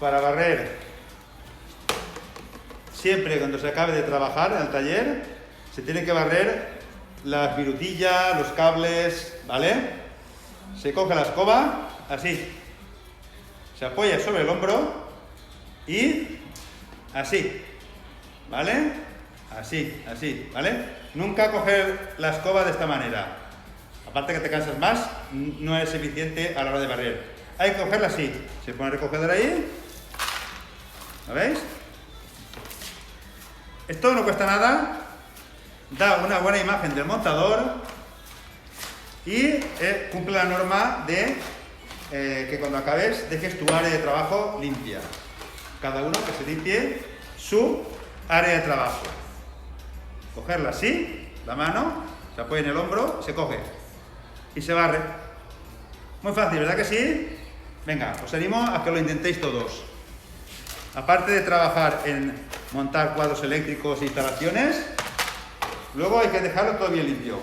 para barrer, siempre cuando se acabe de trabajar en el taller, se tiene que barrer las virutillas, los cables, ¿vale? Se coge la escoba, así, se apoya sobre el hombro y así, ¿vale? Así, así, ¿vale? Nunca coger la escoba de esta manera. Aparte que te cansas más, no es eficiente a la hora de barrer. Hay que cogerla así. Se pone el recogedor ahí. ¿Lo veis? Esto no cuesta nada. Da una buena imagen del montador. Y cumple la norma de que cuando acabes dejes tu área de trabajo limpia. Cada uno que se limpie su área de trabajo. Cogerla así, la mano, se apoya en el hombro, se coge y se barre. Muy fácil, ¿verdad que sí? Venga, os animo a que lo intentéis todos. Aparte de trabajar en montar cuadros eléctricos e instalaciones, luego hay que dejarlo todo bien limpio.